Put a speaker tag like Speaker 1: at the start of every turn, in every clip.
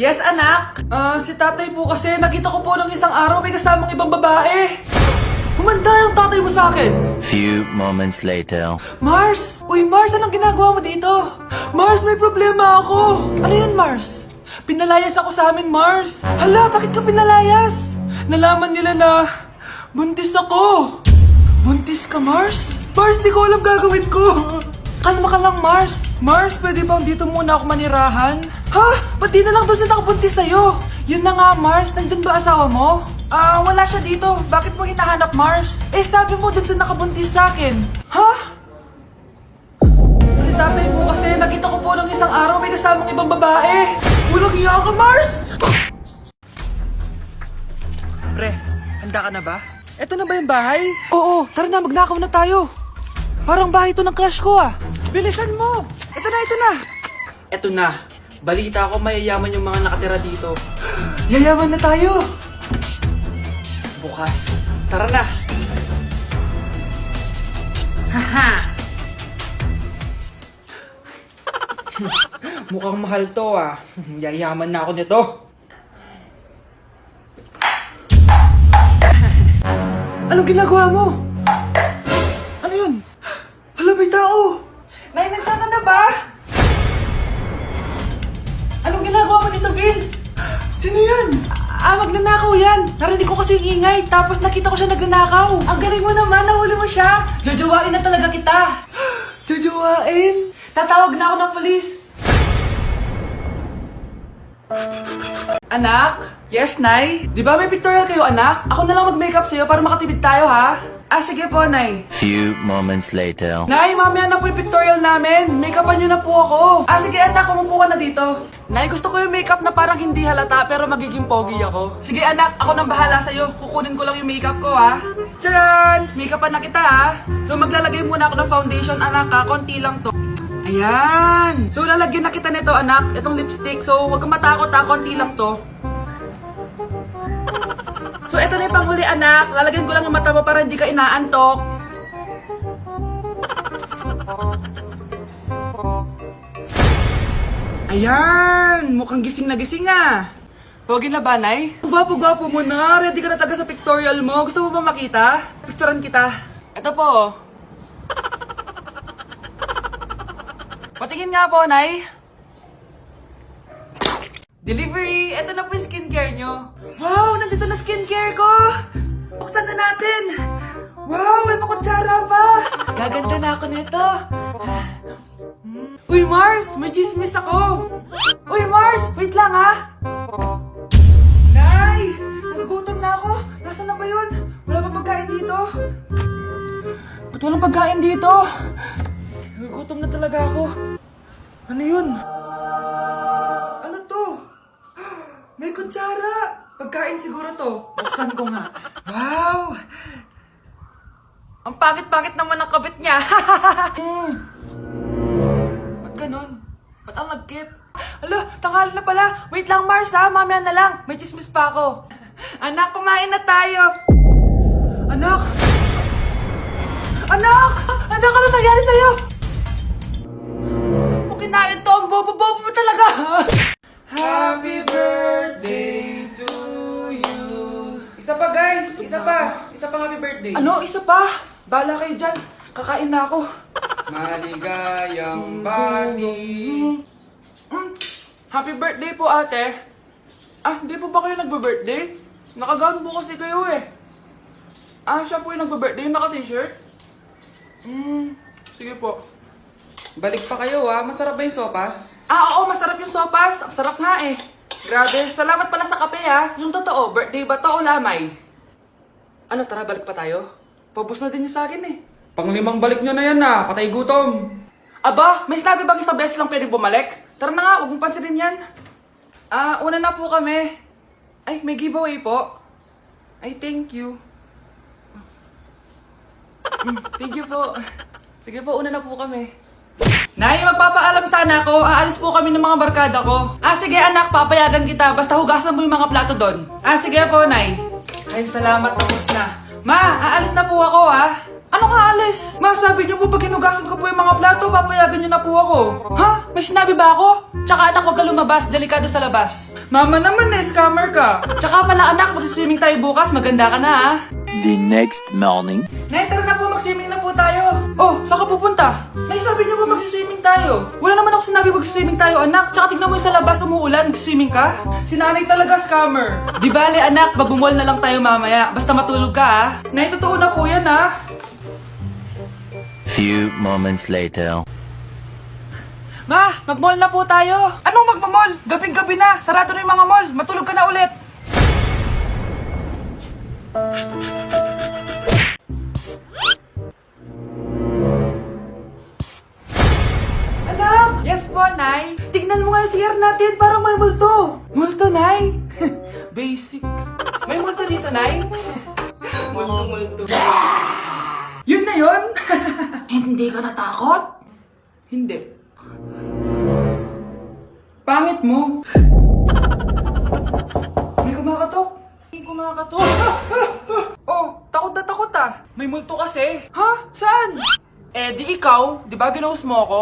Speaker 1: Yes, anak? Si tatay po kasi nakita ko po ng isang araw may kasamang ibang babae. Humanda yung tatay mo sa akin.
Speaker 2: Few moments later.
Speaker 1: Mars! Uy, Mars, anong ginagawa mo dito? Mars, may problema ako. Ano yun, Mars? Pinalayas ako sa amin, Mars. Hala, bakit ka pinalayas? Nalaman nila na buntis ako. Buntis ka, Mars? Mars, di ko alam gagawin ko. Kalma ka lang, Mars. Mars, pwede bang dito muna ako manirahan? Ha? Ba't di na lang doon sa nakabuntis sa'yo? Yun na nga, Mars. Nandun ba asawa mo? Wala siya dito. Bakit mo hinahanap, Mars? Eh, sabi mo dun sa nakabuntis sa akin. Ha? Si tatay mo kasi nakita ko po ng isang araw may kasamang ibang babae. Walang iya ka, Mars! Pre, handa ka na ba? Eto na ba yung bahay? Oo, tara na, magnakaw na tayo. Parang bahay to ng crush ko ah. Bilisan mo! Ito na, ito na! Eto na. Balita ko mayayaman yung mga nakatira dito. Yayaman na tayo! Bukas. Tara na! Haha! Mukhang mahal to ah. Yayaman na ako nito. Anong ginagawa mo? Ano yun? Hala, may tao! Nay, nandiyan ka na ba? Anong ginagawa mo dito, Vince? Sino yan? Magnanakaw yan. Narinig ko kasi yung ingay, tapos nakita ko siya nagnanakaw. Ang galing mo naman, nahuli mo siya. Jojowain na talaga kita. Jojowain? Tatawag na ako ng polis. Anak? Yes, Nay? Di ba may pictorial kayo, anak? Ako na lang mag-makeup sa'yo para makatipid tayo, ha? Sige po, Nay.
Speaker 2: Few moments later.
Speaker 1: Nay, mamaya na po yung pictorial namin. Make-upan nyo na po ako. Sige, anak, umupo ka na dito. Nay, gusto ko yung makeup na parang hindi halata pero magiging pogi ako. Sige, anak, ako nang bahala sa'yo. Kukunin ko lang yung makeup ko, ha? Charan! Make-upan na kita, ha? So, maglalagay muna ako ng foundation, anak, ha? Konti lang to. Ayan! So, lalagyan na kita nito, anak. Itong lipstick. So, huwag kang matakot, ha? Konti lang to. So, ito na yung panghuli, anak. Lalagyan ko lang yung mata mo para hindi ka inaantok. Ayan! Mukhang gising na gising, ah. Pogi na ba, Nay? Gwapo-gwapo mo na. Ready ka na taga sa pictorial mo. Gusto mo ba makita? Picturean kita. Ito po. Patingin nga po, Nay. Delivery! Ito na po yung skincare nyo. Wow! Nandito na skincare ko! Buksan na natin! Wow! May pakutsara pa! Gaganda na ako nito. Uy, Mars! May chismis ako! Uy, Mars! Wait lang, ha! Nay! Nagugutom na ako! Nasaan na ba yun? Wala pa pagkain dito? Ba't walang pagkain dito? Nagugutom na talaga ako. Ano yun? Ano to? May kutsara! Pagkain siguro to. Buksan ko nga. Wow! Ang pangit-pangit naman ang kabit niya. Ba't ganon? Ba't ang lagkit? Hala, tanghali na pala. Wait lang, Mars, ha? Mamaya na lang. May chismis pa ako. Anak, kumain na tayo. Anak! Anak! Anak, ano nangyari sa'yo? Kung kinain to, ang bobo-bobo mo talaga. Happy birthday to you. Isa pa, guys. Isa pa. Isa pang happy birthday. Ano? Isa pa? Bala kayo dyan. Kakain na ako. Maligayang bati. Happy birthday po, ate. Hindi po ba kayo nagbe-birthday? Nakagown po kasi kayo eh. Siya po yung nagbe-birthday, yung naka-t-shirt? Sige po. Balik pa kayo, ha? Masarap ba yung sopas? Oo, masarap yung sopas. Ang sarap nga eh. Grabe. Salamat pala sa kape, ha? Yung totoo, birthday ba to o lamay? Ano, tara, balik pa tayo? Paubos na din yung sa akin eh. Panglimang balik nyo na yan, ha? Patay gutom. Aba, may sinabi bang isang beses lang pwedeng bumalik? Tara na nga, huwag mong pansinin yan. Una na po kami. Ay, may giveaway po. Ay, thank you. Thank you po. Sige po, una na po kami. Nay, magpapaalam sana ako. Aalis po kami ng mga barkada ko. Sige anak, papayagan kita. Basta hugasan mo yung mga plato doon. Sige po, Nay. Ay, salamat. Tapos na. Ma, aalis na po ako, ha? Ano nga alis? Ma, sabi niyo po pag hinugasan ko po yung mga plato, papayagan niyo na po ako. Ha? May sinabi ba ako? Tsaka anak, huwag ka lumabas. Delikado sa labas. Mama naman eh, scammer ka. Tsaka pala anak, magsiswimming tayo bukas. Maganda ka na ha.
Speaker 2: The next morning.
Speaker 1: Nay, tara na po, mag-swimming na po tayo. Oh, saan ka pupunta? Nay, sabi niyo po mag-swimming tayo. Wala naman ako sinabi mag-swimming tayo, anak. Tsaka tignan mo yung sa labas, umuulan, mag-swimming ka. Si nanay talaga scammer. Di bale, anak, mag-mall na lang tayo mamaya. Basta matulog ka ha. Nay, totoo na po yan ha.
Speaker 2: Few moments later.
Speaker 1: Ma, mag-mall na po tayo. Anong magma-mall? Gabing-gabi na. Sarado na yung mga mall. Matulog ka na ulit. Anak! Yes po, Nay. Tignan mo nga yung CR natin. Parang may multo. Multo, Nay? Basic. May multo dito, Nay? Multo. Yun na yun? Hindi ka natakot? Hindi. Pangit mo. May kumakatok. Oh, takot na takot ah. May multo kasi. Ha? Saan? Eh, di ikaw. Di ba ginose mo ako?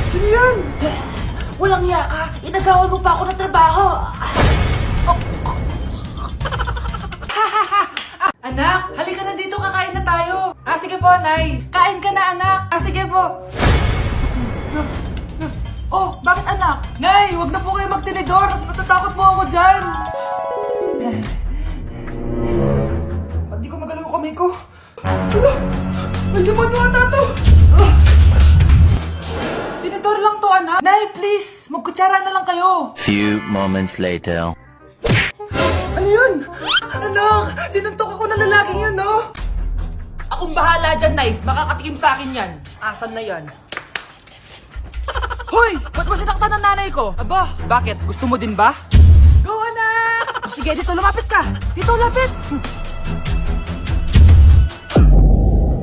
Speaker 1: Sino yan? Walang iya ka. Inagawan mo pa ako ng trabaho. Anak, halika na dito, kakain na tayo. Ah, sige po, Nay. Kain ka na, anak. Ah, sige po. Oh, bakit anak? Nay, wag na po kayo magtinidor. Natatakot po ako dyan. Hindi ko magalaw yung kamay ko. Hala, may demonyo ata to. Tinidor lang to, anak. Nay, please, magkutsara na lang kayo.
Speaker 2: Few moments later.
Speaker 1: Ano yun? Anak, sinuntok ako ng lalaking yun, no? Akong bahala dyan, Nay. Makakatikim sa akin yan. Asan na yan? Hoy! Ba't mo sinaktan ng nanay ko? Aba, bakit? Gusto mo din ba? Go, anak! O, sige, dito lumapit ka. Dito, lapit.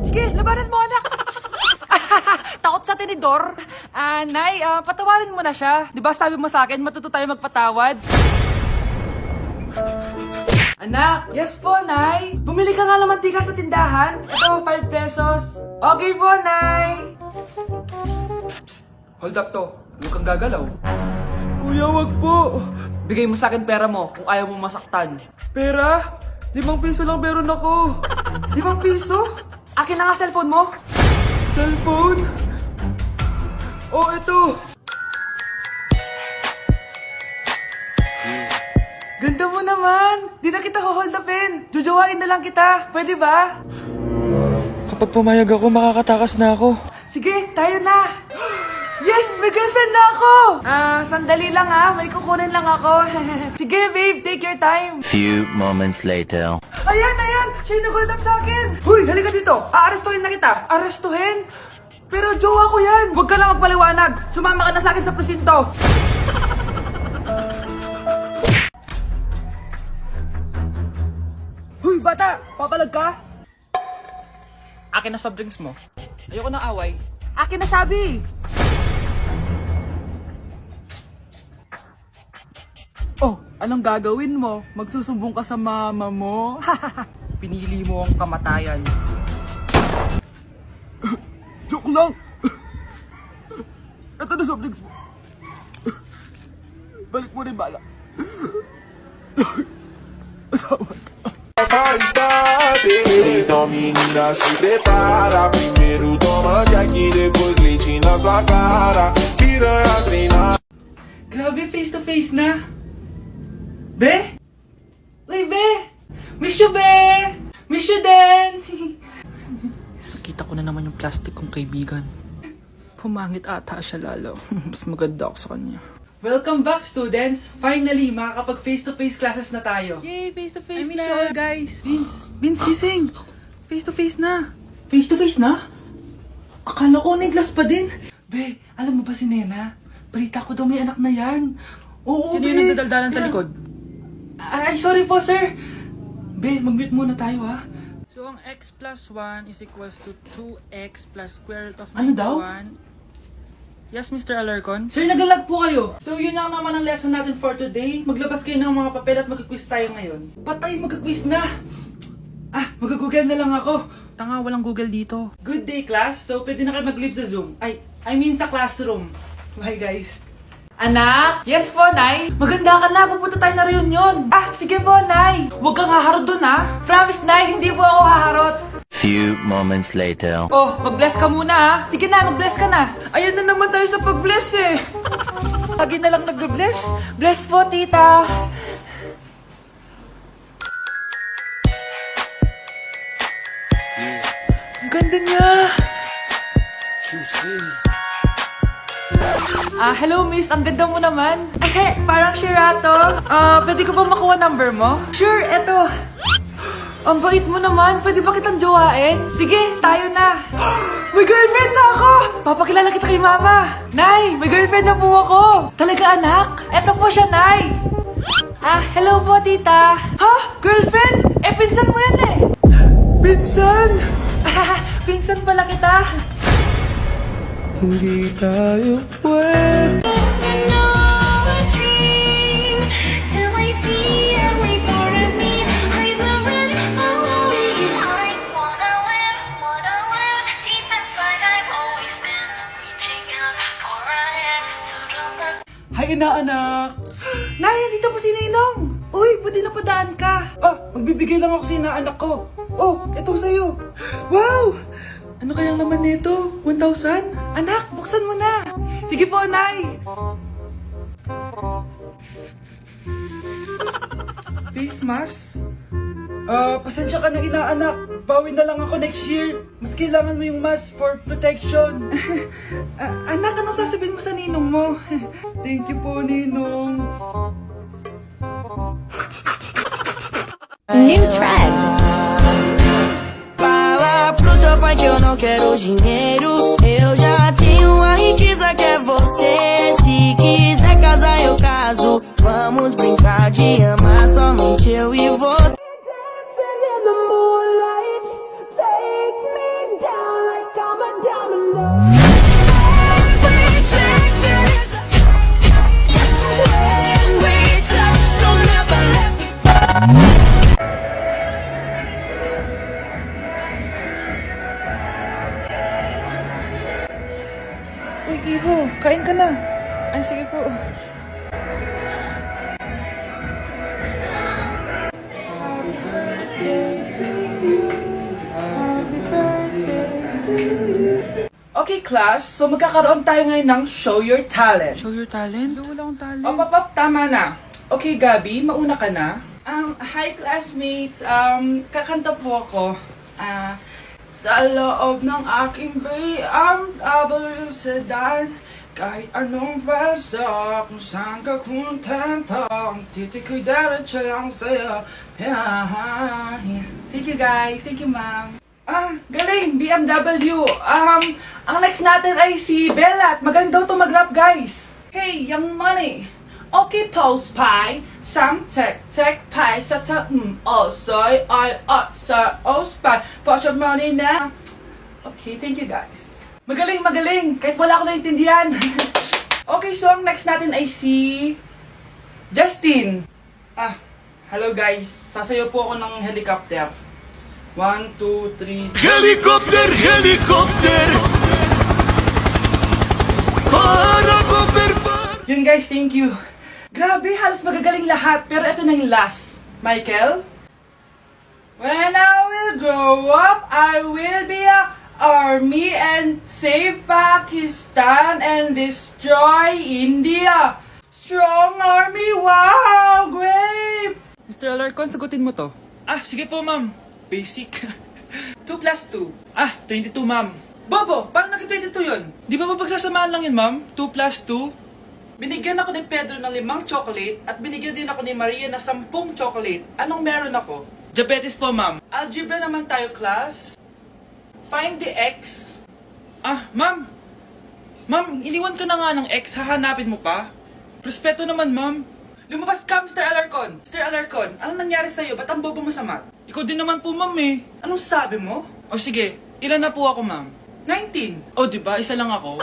Speaker 1: Sige, labanan mo, anak. Takot sa tinidor? Nay, patawarin mo na siya. Di ba sabi mo sa akin, matuto tayo magpatawad? Anak, yes po, Nay. Bumili ka nga ng mantika sa tindahan. Ito, 5 pesos. Okay po, Nay. Psst, hold up to. Huwag kang gagalaw. Kuya, wag po. Bigay mo sa akin pera mo kung ayaw mo masaktan. Pera? 5 piso lang meron ako. 5 piso? Akin na nga cellphone mo. Cellphone? Oh, ito. Ganda mo naman! Di na kita hold upin! Jojowain na lang kita! Pwede ba? Kapag pumayag ako, makakatakas na ako. Sige, tayo na! Yes! May girlfriend na ako! Sandali lang ha. May kukunin lang ako. Sige, babe. Take your time.
Speaker 2: Few moments later.
Speaker 1: Ayan! Siya yung nag-hold up sa akin! Huy! Halika dito! Aarestuhin na kita! Arestuhin? Pero jowa ko yan! Huwag ka lang magpaliwanag! Sumama ka na sa akin sa presinto! Huy, bata! Papalag ka? Akin na soft drinks mo. Ayoko ng away. Akin na sabi! Oh, anong gagawin mo? Magsusumbong ka sa mama mo? Pinili mo ang kamatayan. Joke lang! Ito na soft drinks mo. Balik mo rin bala. Asawa.
Speaker 3: Então menina se prepara. Primeiro toma que aqui, depois leite na sua cara. Piranha treinar.
Speaker 1: Grabe, face to face na. Be? Uy, Be! Miss you, Be! Miss you din! Nakita ko na naman yung plastic kong kaibigan. Pumangit ata siya lalo. Mas maganda ako sa kanya. Welcome back, students! Finally, makakapag face-to-face classes na tayo. Yay! Face-to-face na! I miss you all, guys! Vince, gising! Face-to-face na! Face-to-face na? Akala ko neglas pa din. Be, alam mo ba si Nena? Balita ko daw may anak na yan. Oo,
Speaker 4: Sino
Speaker 1: Be!
Speaker 4: yung nagdadaldalan sa likod?
Speaker 1: Ay, sorry po, sir! Be, mag-mute muna tayo, ha?
Speaker 4: So, ang x plus 1 is equals to 2x plus square root of
Speaker 1: Ano daw?
Speaker 4: 91. Yes, Mr. Alarcon?
Speaker 1: Sir, nagalag po kayo. So, yun lang naman ang lesson natin for today. Maglabas kayo ng mga papel at mag-quiz tayo ngayon. Patay, mag-quiz na! Mag-google na lang ako.
Speaker 4: Tanga, walang Google dito.
Speaker 1: Good day, class. So, pwede na kayo mag-leave sa Zoom. I mean sa classroom. Bye, guys. Anak? Yes po, Nay. Maganda ka na. Pupunta tayo na reunion. Sige po, Nay. Huwag kang haharot dun, ha? Promise, Nay. Hindi po ako haharot.
Speaker 2: Few moments later.
Speaker 1: Oh, mag-bless ka muna, ha? Sige na, mag-bless ka na. Ayan na naman tayo sa pag-bless, eh. Lagi na lang nag-bless. Bless po, tita. Ang ganda niya. Hello miss, ang ganda mo naman. Parang Shirato. Pwede ko ba makuha number mo? Sure, eto. Ang bait mo naman, pwede ba kitang jowain? Sige, tayo na. May girlfriend na ako! Papakilala kita kay mama. Nay, may girlfriend na po ako. Talaga anak? Eto po siya, Nay. Hello po tita. Ha? Girlfriend? Pinsan mo yan eh. Pinsan? Pinsan pala kita. Hindi tayo pwede.
Speaker 5: Just to know a dream till I see every part of me. Eyes of red, following. I wanna live deep inside. I've always been reaching out for a hand. So don't let
Speaker 1: Hi, inaanak! Nay, dito po si Ninong! Uy, pwede na padaan ka! Magbibigay lang ako sa inaanak ko. Oh, eto sa'yo. Wow! Ano kayang laman nito? 1,000? Anak, buksan mo na! Sige po, Nay! Face mask? Pasensya ka na inaanak. Bawi na lang ako next year. Mas kailangan mo yung mask for protection. Anak, anong sasabihin mo sa ninong mo? Thank you po, ninong.
Speaker 5: new track.
Speaker 6: Fala pro teu pai que eu não quero dinheiro. Eu já tenho a riqueza que é você. Se quiser casar, eu caso. Vamos brincar de amar somente eu e você.
Speaker 1: Uy, iho, kain ka na. Ay, sige po. Okay, class. So, magkakaroon tayo ngayon ng Show Your Talent.
Speaker 4: Show your talent? Wala akong talent.
Speaker 1: Pop, tama na. Okay, Gabi, mauna ka na. Hi, classmates. Kakanta po ako. Sa loob ng aking BMW sedan, kahit anong basta, kung saan ka kontento, ang titik ko'y diretso lang sa'yo. Thank you, guys. Thank you, ma'am. Galing! BMW! Ang next natin ay si Bella at magaling daw to mag-rap, guys! Hey, Young Money! Okay, post pie, some tech pie, sa soy, sa pie, put your money now. Okay, thank you, guys. Magaling! Kahit wala ako naintindihan. Okay, so ang next natin ay si Justin. Hello guys. Sasayaw po ako ng helicopter. 1, 2, 3.
Speaker 3: Helicopter, helicopter. Para
Speaker 1: Yun guys, thank you. Grabe, halos magagaling lahat. Pero ito na yung last. Michael? When I will grow up, I will be a army and save Pakistan and destroy India. Strong army, wow, great!
Speaker 4: Mr. Alarcon, sagutin mo to.
Speaker 1: Sige po, ma'am. Basic. 2 plus 2. 22, ma'am. Bobo, paano naging 22 yun? Di ba mapagsasamaan lang yun, ma'am? 2 plus 2? Binigyan ako ni Pedro ng 5 chocolate at binigyan din ako ni Maria ng 10 chocolate. Anong meron ako? Diabetes po, ma'am. Algebra naman tayo, class. Find the x. Ma'am. Ma'am, iniwan ka na nga ng x. Hahanapin mo pa? Respeto naman, ma'am. Lumabas ka, Mr. Alarcon. Mr. Alarcon, anong nangyari sa'yo? Ba't ang bobo mo sa math? Ikaw din naman po, ma'am eh. Anong sabi mo? O sige, ilan na po ako, ma'am? 19. O, diba? Isa lang ako.